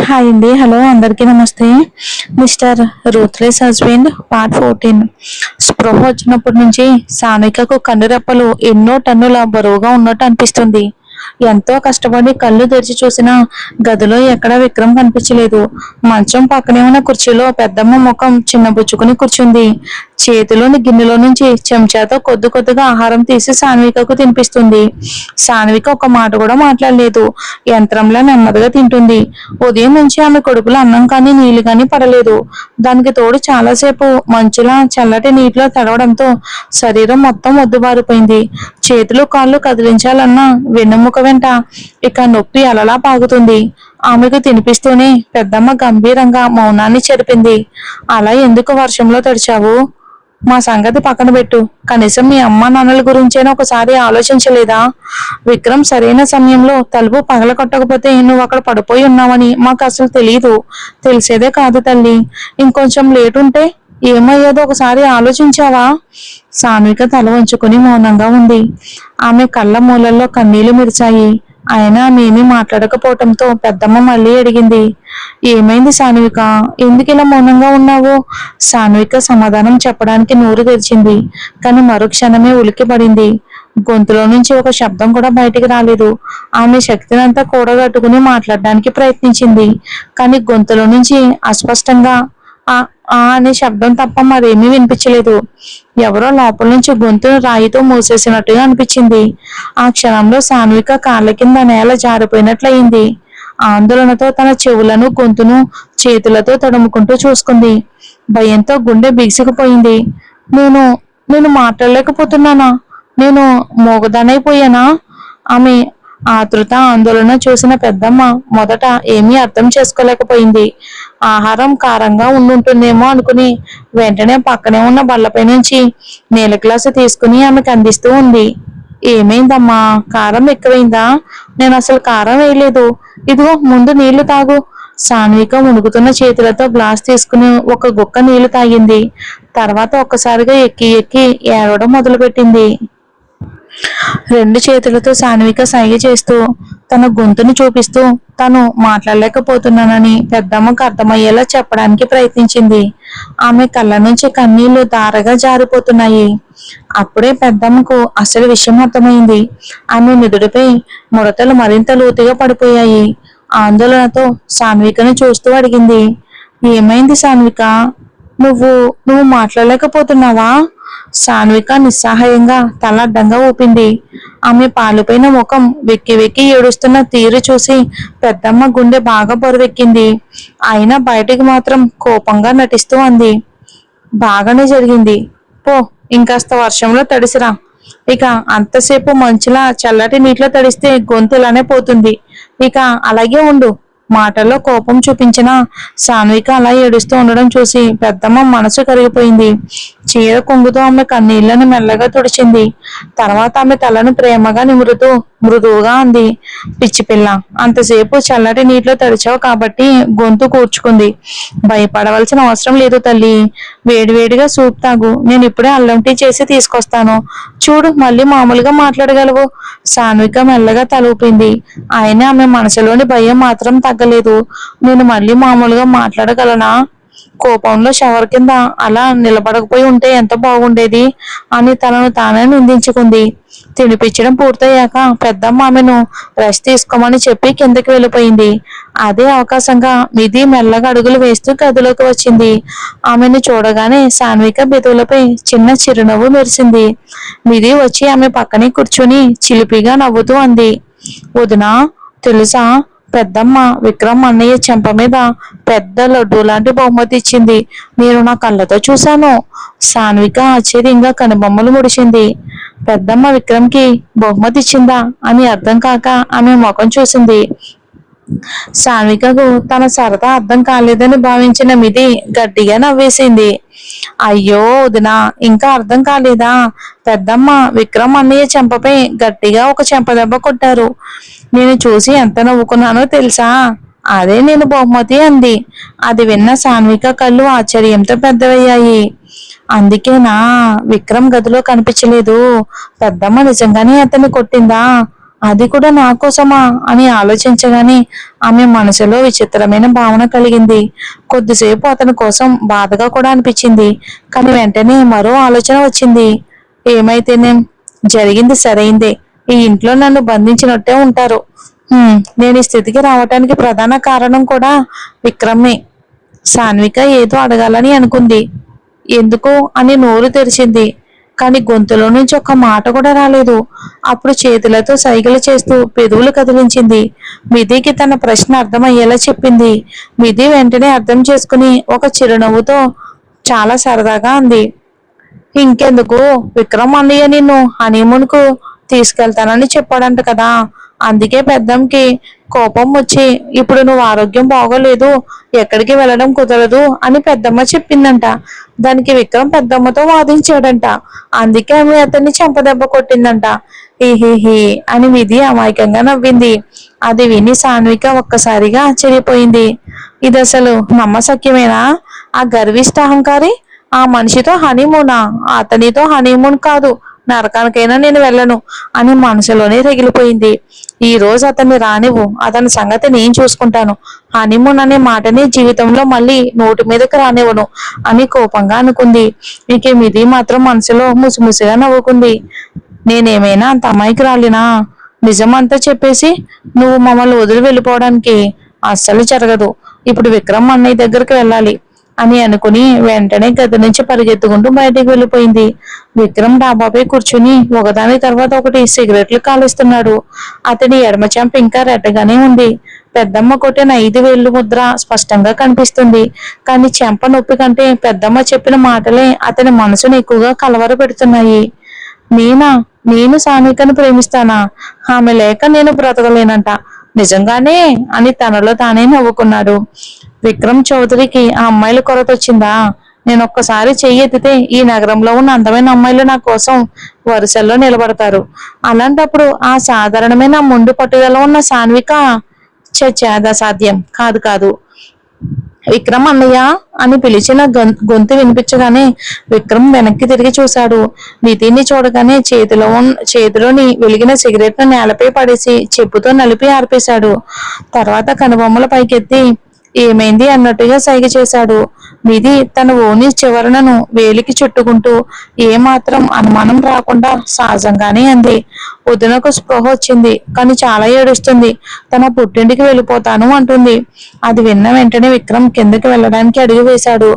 Hi అండి, hello అందరికీ నమస్తే. Mister ruthless husband part 14. స్పృహ వచ్చినప్పటి నుంచి సానికకు కన్నురెప్పలు ఎన్నో టన్నుల బరువుగా ఉన్నట్టు అనిపిస్తుంది. ఎంతో కష్టపడి కళ్ళు తెరిచి చూసినా గదిలో ఎక్కడా విక్రమ్ కనిపించలేదు. మంచం పక్కనే ఉన్న కుర్చీలో పెద్దమ్మ ముఖం చిన్నబుచ్చుకుని కూర్చుంది. చేతిలోని గిన్నెలో నుంచి చెంచాతో కొద్ది కొద్దిగా ఆహారం తీసి సాన్వికకు తినిపిస్తుంది. సాన్విక ఒక మాట కూడా మాట్లాడలేదు. యంత్రంలా నెమ్మదిగా తింటుంది. ఉదయం నుంచి ఆమె కొడుకులు అన్నం కానీ నీళ్లు కానీ పడలేదు. దానికి తోడు చాలాసేపు మంచులా చల్లటి నీటిలో తడవడంతో శరీరం మొత్తం మొద్దుబారిపోయింది. చేతులు కాళ్ళు కదిలించాలన్నా వెన్నెముక వెంట ఇక నొప్పి అలలా పాగుతుంది. ఆమెకు తినిపిస్తూనే పెద్దమ్మ గంభీరంగా మౌనాన్ని చెరిపింది. అలా ఎందుకు వర్షంలో తడిచావు? మా సంగతి పక్కన పెట్టు, కనీసం మీ అమ్మా నాన్నల గురించైనా ఒకసారి ఆలోచించలేదా? విక్రమ్ సరైన సమయంలో తలుపు పగల కొట్టకపోతే నువ్వు అక్కడ పడిపోయి ఉన్నావని మాకు అసలు తెలియదు. తెలిసేదే కాదు తల్లి. ఇంకొంచెం లేట్ ఉంటే ఏమయ్యేదో ఒకసారి ఆలోచించావా? సాన్విక తల వంచుకుని మౌనంగా ఉంది. ఆమె కళ్ళ మూలల్లో కన్నీళ్లు మెరిచాయి. అయినా ఆమె ఏమీ మాట్లాడకపోవటంతో పెద్దమ్మ మళ్ళీ అడిగింది, ఏమైంది సాన్విక? ఎందుకు ఇలా మౌనంగా ఉన్నావు? సాన్విక సమాధానం చెప్పడానికి నోరు తెరిచింది. కానీ మరుక్షణమే ఉలిక్కి పడింది. గొంతులో నుంచి ఒక శబ్దం కూడా బయటికి రాలేదు. ఆమె శక్తినంతా కూడగట్టుకుని మాట్లాడడానికి ప్రయత్నించింది. కానీ గొంతులో నుంచి అస్పష్టంగా ఆ ఆ అనే శబ్దం తప్ప మరేమీ వినిపించలేదు. ఎవరో లోపల నుంచి గొంతును రాయితో మూసేసినట్టుగా అనిపించింది. ఆ క్షణంలో సాన్విక కాళ్ళ కింద నేల జారిపోయినట్లయింది. ఆందోళనతో తన చెవులను గొంతును చేతులతో తడుముకుంటూ చూసుకుంది. భయంతో గుండె బిగుసుకుపోయింది. నేను నేను మాట్లాడలేకపోతున్నానా? నేను మూగదానైపోయానా? ఆమె ఆతృత ఆందోళన చూసిన పెద్దమ్మ మొదట ఏమీ అర్థం చేసుకోలేకపోయింది. ఆహారం కారంగా ఉండుంటుందేమో అనుకుని వెంటనే పక్కనే ఉన్న బల్లపై నుంచి నీళ్ళ గ్లాసు తీసుకుని ఆమెకు అందిస్తూ ఉంది. ఏమైందమ్మా? కారం ఎక్కువైందా? నేను అసలు కారం వేయలేదు. ఇదిగో ముందు నీళ్లు తాగు. సాన్విక మునుగుతున్న చేతులతో గ్లాస్ తీసుకుని ఒక గుక్క నీళ్లు తాగింది. తర్వాత ఒక్కసారిగా ఎక్కి ఎక్కి ఏడవడం మొదలుపెట్టింది. రెండు చేతులతో సాన్విక సైగ చేస్తూ తన గొంతును చూపిస్తూ తను మాట్లాడలేకపోతున్నానని పెద్దమ్మకు అర్థమయ్యేలా చెప్పడానికి ప్రయత్నించింది. ఆమె కళ్ళ నుంచి కన్నీళ్లు ధారగా జారిపోతున్నాయి. అప్పుడే పెద్దమ్మకు అసలు విషయం అర్థమైంది. ఆమె మెదుడుపై ముడతలు మరింత లోతుగా పడిపోయాయి. ఆందోళనతో సాన్వికను చూస్తూ అడిగింది, ఏమైంది సాన్విక? నువ్వు నువ్వు మాట్లాడలేకపోతున్నావా? సాన్విక నిస్సహాయంగా తల అడ్డంగా ఊపింది. ఆమె పాలుపైన ముఖం వెక్కి వెక్కి ఏడుస్తున్న తీరు చూసి పెద్దమ్మ గుండె బాగా బరువెక్కింది. అయినా బయటికి మాత్రం కోపంగా నటిస్తూ అంది, బాగానే జరిగింది. పో, ఇంకాస్త వర్షంలో తడిసిరా. ఇక అంతసేపు మంచులా చల్లటి నీటిలో తడిస్తే గొంతు ఇలానే పోతుంది. ఇక అలాగే ఉండు. మాటల్లో కోపం చూపించిన సాన్విక అలా ఏడుస్తూ ఉండడం చూసి పెద్దమ్మ మనసు కరిగిపోయింది. చీర కొంగుతో ఆమె కన్నీళ్లను మెల్లగా తుడిచింది. తర్వాత ఆమె తలను ప్రేమగా నిమురుతూ మృదువుగా అంది, పిచ్చి పిల్ల, అంతసేపు చల్లటి నీటిలో తడిచావు కాబట్టి గొంతు కూర్చుకుంది. భయపడవలసిన అవసరం లేదు తల్లి. వేడివేడిగా సూప్ తాగు. నేను ఇప్పుడే అల్లం టీ చేసి తీసుకొస్తాను. చూడు, మళ్ళీ మామూలుగా మాట్లాడగలవు. సాన్విక మెల్లగా తలూపింది. అయినా ఆమె మనసులోని భయం మాత్రం తగ్గలేదు. నేను మళ్ళీ మామూలుగా మాట్లాడగలనా? కోపంలో షవర్ కింద అలా నిలబడకపోయి ఉంటే ఎంత బాగుండేది అని తనను తానే నిందించుకుంది. తినిపించడం పూర్తయ్యాక పెద్దమ్మ ఆమెను రెస్ట్ తీసుకోమని చెప్పి కిందకి వెళ్ళిపోయింది. అదే అవకాశంగా మిది మెల్లగా అడుగులు వేస్తూ గదిలోకి వచ్చింది. ఆమెను చూడగానే సాన్విక బెదువులపై చిన్న చిరునవ్వు మెరిసింది. మిది వచ్చి ఆమె పక్కనే కూర్చుని చిలిపిగా నవ్వుతూ అంది, వదినా, తెలుసా, పెద్దమ్మ విక్రమ్ అన్నయ్య చెంప మీద పెద్ద లడ్డు లాంటి బహుమతి ఇచ్చింది. నేను నా కళ్ళతో చూశాను. సాన్విక ఆశ్చర్యంగా కనుబొమ్మలు ముడిచింది. పెద్దమ్మ విక్రమ్కి బహుమతి ఇచ్చిందా అని అర్థం కాక ఆమె ముఖం చూసింది. సాన్వికకు తన సరదా అర్థం కాలేదని భావించిన మిది గట్టిగా నవ్వేసింది. అయ్యో వదినా, ఇంకా అర్థం కాలేదా? పెద్దమ్మ విక్రమ్ అన్నయ్య చెంపపై గట్టిగా ఒక చెంపదెబ్బ కొట్టారు. నేను చూసి ఎంత నవ్వుకున్నానో తెలుసా? అదే నేను బహుమతి అంది. అది విన్న సాన్విక కళ్ళు ఆశ్చర్యంతో పెద్దవయ్యాయి. అందుకేనా విక్రమ్ గదిలో కనిపించలేదు? పెద్దమ్మ నిజంగానే అతన్ని కొట్టిందా? అది కూడా నా కోసమా అని ఆలోచించగానే ఆమె మనసులో విచిత్రమైన భావన కలిగింది. కొద్దిసేపు అతని కోసం బాధగా కూడా అనిపించింది. కానీ వెంటనే మరో ఆలోచన వచ్చింది. ఏమైతేనేం, జరిగింది సరైందే. ఈ ఇంట్లో నన్ను బంధించినట్టే ఉంటారు. నేను ఈ స్థితికి రావటానికి ప్రధాన కారణం కూడా విక్రమే. సాన్విక ఏదో అడగాలని అనుకుంది. ఎందుకు అని నోరు తెరిచింది. కానీ గొంతులో నుంచి ఒక్క మాట కూడా రాలేదు. అప్పుడు చేతులతో సైగలు చేస్తూ పెదవులు కదిలించింది. మిదికి తన ప్రశ్న అర్థమయ్యేలా చెప్పింది. మిది వెంటనే అర్థం చేసుకుని ఒక చిరునవ్వుతో చాలా సరదాగా అంది. ఇంకెందుకు, విక్రమ్ అన్నయ్య నిన్ను హనీమూన్ కు తీసుకెళ్తానని చెప్పాడంట కదా. అందుకే పెద్దంకి కోపం వచ్చి ఇప్పుడు నువ్వు ఆరోగ్యం బాగోలేదు, ఎక్కడికి వెళ్ళడం కుదరదు అని పెద్దమ్మ చెప్పిందంట. దానికి విక్రమ్ పెద్దమ్మతో వాదించాడంట. అందుకే ఆమె అతన్ని చెంపదెబ్బ కొట్టిందంట. హి అని విధి అమాయకంగా నవ్వింది. అది విని సాన్విక ఒక్కసారిగా ఆశ్చర్యపోయింది. ఇది అసలు నమ్మశక్యమేనా? ఆ గర్విష్ట అహంకారి ఆ మనిషితో హనీమూనా? అతనితో హనీమూన్ కాదు, నరకానికైనా నేను వెళ్ళను అని మనసులోనే రగిలిపోయింది. ఈ రోజు అతన్ని రానివ్వు, అతని సంగతి నేను చూసుకుంటాను. హనీమూన్ అనే మాటని జీవితంలో మళ్ళీ నోటి మీదకి రానివ్వను అని కోపంగా అనుకుంది. ఇక మిది మాత్రం మనసులో ముసిముసిగా నవ్వుకుంది. నేనేమైనా అంత అమాయకురాలినా? నిజమంతా చెప్పేసి నువ్వు మమ్మల్ని వదిలి వెళ్ళిపోవడానికి అస్సలు జరగదు. ఇప్పుడు విక్రమ్ అన్నయ్య దగ్గరికి వెళ్ళాలి అని అనుకుని వెంటనే గది నుంచి పరిగెత్తుకుంటూ బయటికి వెళ్ళిపోయింది. విక్రమ్ డాబాపై కూర్చుని ఒకదాని తర్వాత ఒకటి సిగరెట్లు కాలుస్తున్నాడు. అతని ఎడమ చెంప ఇంకా రెట్టగానే ఉంది. పెద్దమ్మ కొట్టిన 5 వేళ్లు ముద్ర స్పష్టంగా కనిపిస్తుంది. కానీ చెంప నొప్పి కంటే పెద్దమ్మ చెప్పిన మాటలే అతని మనసును ఎక్కువగా కలవర పెడుతున్నాయి. నేను సాన్వికను ప్రేమిస్తానా? ఆమె లేక నేను బ్రతకలేనంట. నిజంగానే అని తనలో తానే నవ్వుకున్నాడు. విక్రమ్ చౌదరికి ఆ అమ్మాయిల కొరత వచ్చిందా? నేను ఒక్కసారి చెయ్యెత్తితే ఈ నగరంలో ఉన్న అందమైన అమ్మాయిలు నా కోసం వరుసల్లో నిలబడతారు. అలాంటప్పుడు ఆ సాధారణమైన ముందు పట్టుదల ఉన్న సాన్విక చచ్చేది అసాధ్యం. కాదు కాదు. విక్రమ్ అన్నయ్య అని పిలిచిన గొంతు వినిపించగానే విక్రమ్ వెనక్కి తిరిగి చూశాడు. నితిన్ని చూడగానే చేతిలోని వెలిగిన సిగరెట్ ను నేలపై పడేసి చెప్పుతో నలిపి ఆర్పేశాడు. తర్వాత కనుబొమ్మల పైకెత్తి ఏమైంది అన్నట్టుగా సైగ చేశాడు. నిధి తన ఓని చివరనను వేలికి చుట్టుకుంటూ ఏమాత్రం అనుమానం రాకుండా సహజంగానే అంది. వదినకు స్పృహ వచ్చింది, కానీ చాలా ఏడుస్తుంది. తన పుట్టింటికి వెళ్ళిపోతాను అంటుంది. అది విన్న వెంటనే విక్రమ్ కిందకి వెళ్ళడానికి అడుగు వేశాడు.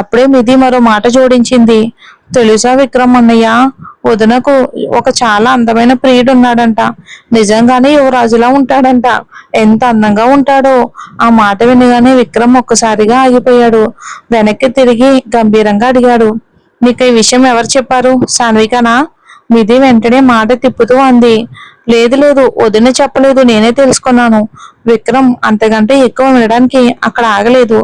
అప్పుడే మిది మరో మాట జోడించింది. తెలుసా విక్రమ్ అన్నయ్య, వదినకు ఒక చాలా అందమైన ప్రియుడు ఉన్నాడంట. నిజంగానే యువరాజులా ఉంటాడంట. ఎంత అందంగా ఉంటాడో. ఆ మాట వినగానే విక్రమ్ ఒక్కసారిగా ఆగిపోయాడు. వెనక్కి తిరిగి గంభీరంగా అడిగాడు. నీకు ఈ విషయం ఎవరు చెప్పారు? సాన్వికనా? మిది వెంటనే మాట తిప్పుతూ అంది. లేదు లేదు, వదిన చెప్పలేదు, నేనే తెలుసుకున్నాను. విక్రమ్ అంతకంటే ఎక్కువ వినడానికి అక్కడ ఆగలేదు.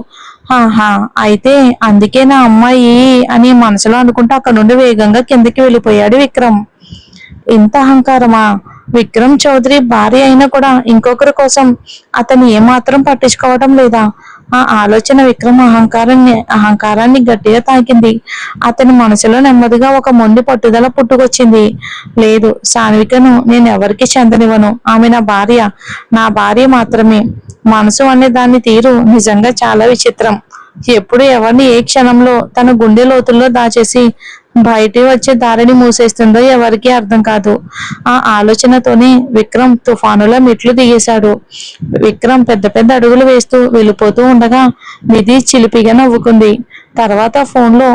ఆహా, అయితే అందుకే నా అమ్మాయి అని మనసులో అనుకుంటూ అక్కడ నుండి వేగంగా కిందకి వెళ్ళిపోయాడు విక్రమ్. ఇంత అహంకారమా? విక్రమ్ చౌదరి భార్య అయినా కూడా ఇంకొకరి కోసం అతను ఏమాత్రం పట్టించుకోవటం లేదా? ఆ ఆలోచన విక్రమ్ అహంకారాన్ని గట్టిగా తాకింది. అతని మనసులో నెమ్మదిగా ఒక మొండి పట్టుదల పుట్టుకొచ్చింది. లేదు, సాన్వికను నేను ఎవరికి చెందనివ్వను. ఆమె నా భార్య మాత్రమే. మనసు అనే దాని తీరు నిజంగా చాలా విచిత్రం. ఎప్పుడు ఎవరిని ఏ క్షణంలో తన గుండె లోతుల్లో దాచేసి బయట వచ్చే దారిని మూసేస్తుందో ఎవరికీ అర్థం కాదు. ఆ ఆలోచనతోనే విక్రమ్ తుఫానులో మెట్లు దిగేశాడు. విక్రమ్ పెద్ద పెద్ద అడుగులు వేస్తూ వెళ్ళిపోతూ ఉండగా నిధి చిలిపిగా నవ్వుకుంది. తర్వాత ఫోన్లో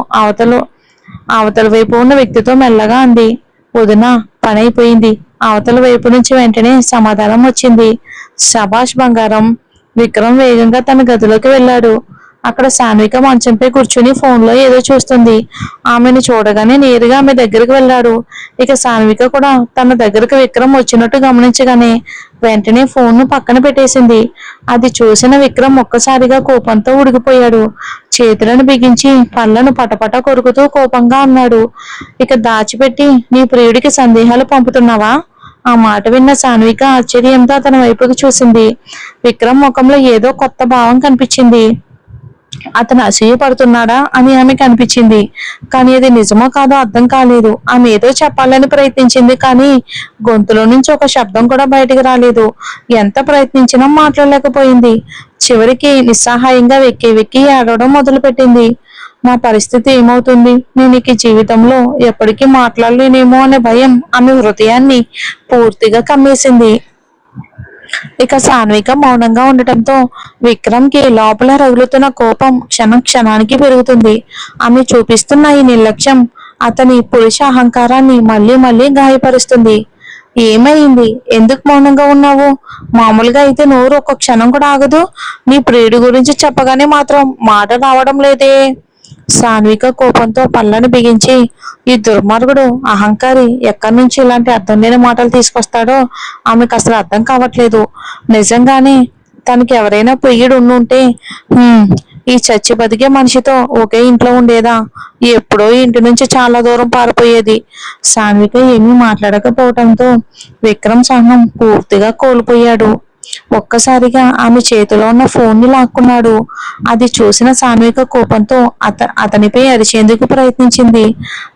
అవతల వైపు ఉన్న వ్యక్తితో మెల్లగా అంది. వదిన, పని అయిపోయింది. అవతల వైపు నుంచి వెంటనే సమాధానం వచ్చింది. శభాష్ బంగారం. విక్రమ్ వేగంగా తన గదిలోకి వెళ్ళాడు. అక్కడ సాన్విక మంచంపై కూర్చుని ఫోన్లో ఏదో చూస్తుంది. ఆమెను చూడగానే నేరుగా ఆమె దగ్గరికి వెళ్ళాడు. ఇక సాన్విక కూడా తన దగ్గరకు విక్రమ్ వచ్చినట్టు గమనించగానే వెంటనే ఫోన్ ను పక్కన పెట్టేసింది. అది చూసిన విక్రమ్ ఒక్కసారిగా కోపంతో ఉడికిపోయాడు. చేతులను బిగించి పళ్ళను పటపట కొరుకుతూ కోపంగా అన్నాడు. ఇక దాచిపెట్టి నీ ప్రియుడికి సందేహాలు పంపుతున్నావా? ఆ మాట విన్న సాన్విక ఆశ్చర్యంతో అతని వైపుకి చూసింది. విక్రమ్ ముఖంలో ఏదో కొత్త భావం కనిపించింది. అతను అసూయ పడుతున్నాడా అని ఆమెకు అనిపించింది. కానీ అది నిజమో కాదో అర్థం కాలేదు. ఆమె ఏదో చెప్పాలని ప్రయత్నించింది, కానీ గొంతులో నుంచి ఒక శబ్దం కూడా బయటికి రాలేదు. ఎంత ప్రయత్నించినా మాట్లాడలేకపోయింది. చివరికి నిస్సహాయంగా వెక్కి వెక్కి ఏడవడం మొదలుపెట్టింది. నా పరిస్థితి ఏమవుతుంది? నేను ఇక జీవితంలో ఎప్పటికీ మాట్లాడలేనేమో అనే భయం ఆమె హృదయాన్ని పూర్తిగా కమ్మేసింది. ఇక సాన్విక మౌనంగా ఉండటంతో విక్రమ్ కి లోపల రగులుతున్న కోపం క్షణం క్షణానికి పెరుగుతుంది. ఆమె చూపిస్తున్న ఈ నిర్లక్ష్యం అతని పురుష అహంకారాన్ని మళ్ళీ మళ్ళీ గాయపరుస్తుంది. ఏమైంది? ఎందుకు మౌనంగా ఉన్నావు? మామూలుగా అయితే నోరు ఒక్క క్షణం కూడా ఆగదు. నీ ప్రియుడి గురించి చెప్పగానే మాత్రం మాట రావడం లేదే. సాన్విక కోపంతో పళ్ళను బిగించి, ఈ దుర్మార్గుడు అహంకారి ఎక్కడి నుంచి ఇలాంటి అర్థం లేని మాటలు తీసుకొస్తాడో ఆమెకు అసలు అర్థం కావట్లేదు. నిజంగానే తనకి ఎవరైనా ప్రియుడు ఉండుంటే ఈ చచ్చి బతికే మనిషితో ఒకే ఇంట్లో ఉండేదా? ఎప్పుడో ఇంటి నుంచి చాలా దూరం పారిపోయేది. సాన్విక ఏమీ మాట్లాడకపోవడంతో విక్రమ్ సహనం పూర్తిగా కోల్పోయాడు. ఒక్కసారిగా ఆమె చేతిలో ఉన్న ఫోన్ ని లాక్కున్నాడు. అది చూసిన సాన్విక కోపంతో అతనిపై అరిచేందుకు ప్రయత్నించింది.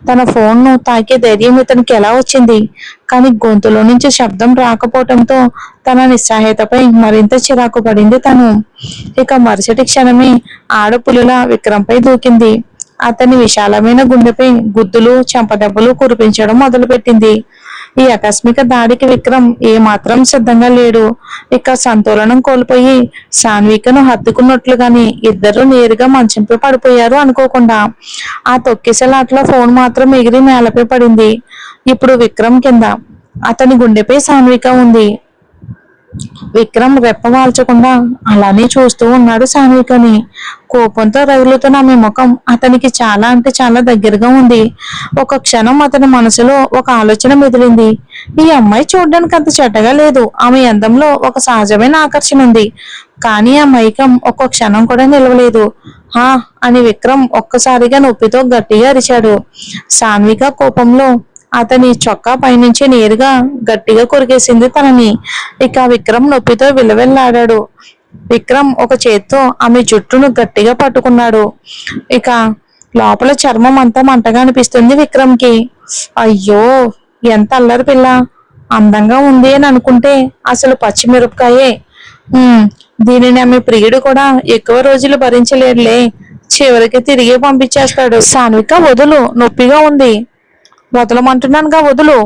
తన ఫోన్ ను తాకే ధైర్యం ఇతనికి ఎలా వచ్చింది? కానీ గొంతులో నుంచి శబ్దం రాకపోవటంతో తన నిస్సహాయతపై మరింత చిరాకు పడింది తను. ఇక మరుసటి క్షణమే ఆడపులిలా విక్రమ్పై దూకింది. అతని విశాలమైన గుండెపై గుద్దులు చెంపదెబ్బలు కురిపించడం మొదలుపెట్టింది. ఈ ఆకస్మిక దాడికి విక్రమ్ ఏమాత్రం సిద్ధంగా లేడు. ఇక సంతులనం కోల్పోయి సాన్వికను హత్తుకున్నట్లుగాని ఇద్దరు నేరుగా మంచంపై పడిపోయారు అనుకోకుండా. ఆ తొక్కిసలాట్లో ఫోన్ మాత్రం ఎగిరి నేలపై పడింది. ఇప్పుడు విక్రమ్ కింద, అతని గుండెపై సాన్విక ఉంది. విక్రమ్ రెప్పవాల్చకుండా అలానే చూస్తూ ఉన్నాడు సాన్వికని. కోపంతో రగులుతున్న ఆమె ముఖం అతనికి చాలా అంటే చాలా దగ్గరగా ఉంది. ఒక క్షణం అతని మనసులో ఒక ఆలోచన మెదిలింది. ఈ అమ్మాయి చూడడానికి అంత చెడ్డగా లేదు. ఆమె అందంలో ఒక సహజమైన ఆకర్షణ ఉంది. కానీ ఆ మైకం ఒక్క క్షణం కూడా నిలవలేదు. హా అని విక్రమ్ ఒక్కసారిగా నొప్పితో గట్టిగా అరిచాడు. సాన్విక కోపంలో అతని చొక్కా పైనుంచి నేరుగా గట్టిగా కొరికేసింది తనని. ఇక విక్రమ్ నొప్పితో విలవిల్లాడాడు. విక్రమ్ ఒక చేత్తో ఆమె జుట్టును గట్టిగా పట్టుకున్నాడు. ఇక లోపల చర్మం అంతా మంటగా అనిపిస్తుంది విక్రమ్ కి. అయ్యో, ఎంత అల్లరి పిల్ల! అందంగా ఉంది అని అనుకుంటే అసలు పచ్చిమిరపకాయే. దీనిని ఆమె ప్రియుడు కూడా ఎక్కువ రోజులు భరించలేడులే. చివరికి తిరిగి పంపించేస్తాడు. సాన్విక వదులు, నొప్పిగా ఉంది. వదలమంటున్నానుగా, వదులు.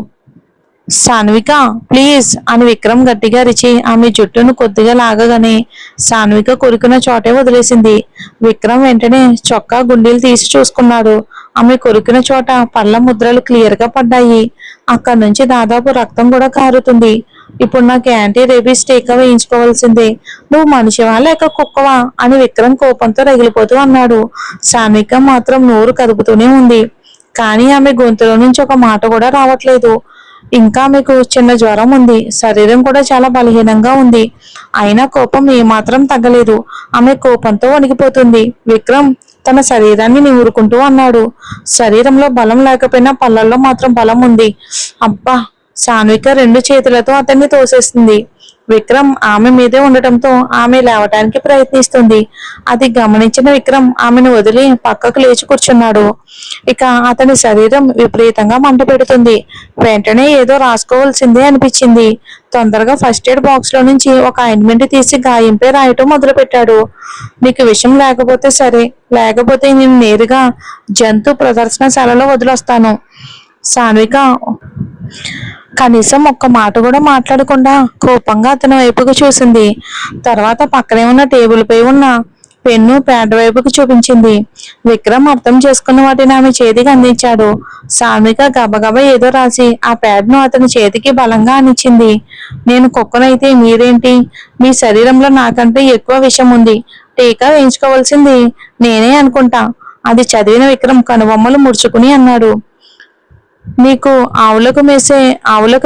సాన్విక ప్లీజ్ అని విక్రమ్ గట్టిగా అరిచి ఆమె జుట్టును కొద్దిగా లాగగానే సాన్విక కొరికిన చోటే వదిలేసింది. విక్రమ్ వెంటనే చొక్కా గుండీలు తీసి చూసుకున్నాడు. ఆమె కొరికిన చోట పళ్ళ ముద్రలు క్లియర్ గా పడ్డాయి. అక్కడి నుంచి దాదాపు రక్తం కూడా కారుతుంది. ఇప్పుడు నాకు యాంటీ రేబీస్ టీకా వేయించుకోవాల్సిందే. నువ్వు మనిషివా లేక కుక్కవా అని విక్రమ్ కోపంతో రగిలిపోతూ అన్నాడు. సాన్విక మాత్రం నోరు కదుపుతూనే ఉంది. కానీ ఆమె గొంతులో నుంచి ఒక మాట కూడా రావట్లేదు. ఇంకా ఆమెకు చిన్న జ్వరం ఉంది. శరీరం కూడా చాలా బలహీనంగా ఉంది. అయినా కోపం ఏమాత్రం తగ్గలేదు. ఆమె కోపంతో వణికిపోతుంది. విక్రమ్ తన శరీరాన్ని నిమురుకుంటూ అన్నాడు. శరీరంలో బలం లేకపోయినా పళ్ళల్లో మాత్రం బలం ఉంది. అబ్బా! సాన్విక రెండు చేతులతో అతన్ని తోసేస్తుంది. విక్రమ్ ఆమె మీదే ఉండటంతో ఆమె లేవటానికి ప్రయత్నిస్తుంది. అది గమనించిన విక్రమ్ ఆమెను వదిలి పక్కకు లేచి కూర్చున్నాడు. ఇక అతని శరీరం విపరీతంగా మంట పెడుతుంది. వెంటనే ఏదో రాసుకోవాల్సిందే అనిపించింది. తొందరగా ఫస్ట్ ఎయిడ్ బాక్స్ లో నుంచి ఒక ఆయింట్మెంట్ తీసి గాయంపై రాయటం మొదలు పెట్టాడు. నీకు విషయం లేకపోతే సరే, లేకపోతే నేను నేరుగా జంతు ప్రదర్శనశాలలో వదిలేస్తాను. సాన్విక కనీసం ఒక్క మాట కూడా మాట్లాడకుండా కోపంగా అతని వైపుకు చూసింది. తర్వాత పక్కనే ఉన్న టేబుల్ పై ఉన్న పెన్ను ప్యాడ్ వైపుకు చూపించింది. విక్రమ్ అర్థం చేసుకున్న వాటిని ఆమె చేతికి అందించాడు. సాన్విక గబగబా ఏదో రాసి ఆ ప్యాడ్ ను అతని చేతికి బలంగా అనిచ్చింది. నేను కుక్కనైతే మీరేంటి? మీ శరీరంలో నాకంటే ఎక్కువ విషం ఉంది. టీకా వేయించుకోవాల్సింది నేనే అనుకుంటా. అది చదివిన విక్రమ్ కనుబొమ్మలు ముడుచుకుని అన్నాడు. నీకు ఆవులకు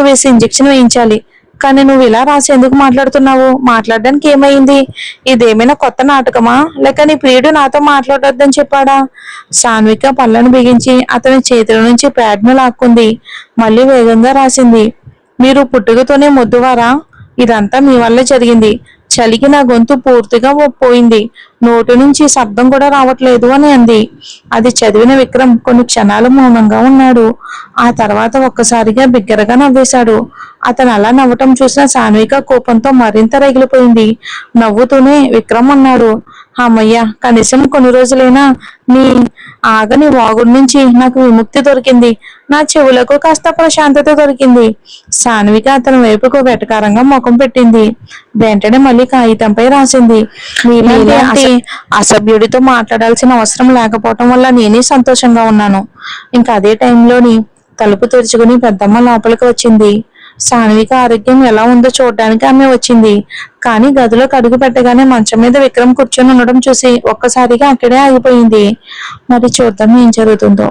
వేసి ఇంజెక్షన్ వేయించాలి. కానీ నువ్వు ఇలా రాసి ఎందుకు మాట్లాడుతున్నావు? మాట్లాడడానికి ఏమైంది? ఇదేమైనా కొత్త నాటకమా? లేక నీ ప్రియుడు నాతో మాట్లాడొద్దని చెప్పాడా? సాన్విక పళ్ళను బిగించి అతని చేతుల నుంచి ప్యాడ్ ను లాక్కుంది. మళ్ళీ వేగంగా రాసింది. మీరు పుట్టుకతోనే మొద్దువారా? ఇదంతా మీ వల్ల జరిగింది. చలికి నా గొంతు పూర్తిగా పోయింది. నోటి నుంచి శబ్దం కూడా రావట్లేదు అని అంది. అది చదివిన విక్రమ్ కొన్ని క్షణాలు మౌనంగా ఉన్నాడు. ఆ తర్వాత ఒక్కసారిగా బిగ్గరగా నవ్వేశాడు. అతను అలా నవ్వటం చూసిన సాన్విక కోపంతో మరింత రగిలిపోయింది. నవ్వుతూనే విక్రమ్ అన్నాడు, అమ్మయ్య, కనీసం కొన్ని రోజులైనా నీ ఆగని వాగుడు నుంచి నాకు విముక్తి దొరికింది. నా చెవులకు కాస్త ప్రశాంతత దొరికింది. సాన్విక అతని వైపుకు వెటకారంగా ముఖం పెట్టింది. వెంటనే మళ్ళీ కాగితంపై రాసింది, నీలాంటి అసభ్యుడితో మాట్లాడాల్సిన అవసరం లేకపోవటం వల్ల నేనే సంతోషంగా ఉన్నాను. ఇంకా అదే టైంలోని తలుపు తెరుచుకుని పెద్దమ్మ లోపలికి వచ్చింది. సాన్విక ఆరోగ్యం ఎలా ఉందో చూడడానికి ఆమె వచ్చింది. కానీ గదిలోకి అడుగు పెట్టగానే మంచం మీద విక్రమ్ కూర్చొని ఉండడం చూసి ఒక్కసారిగా అక్కడే ఆగిపోయింది. మరి చూద్దాం ఏం జరుగుతుందో.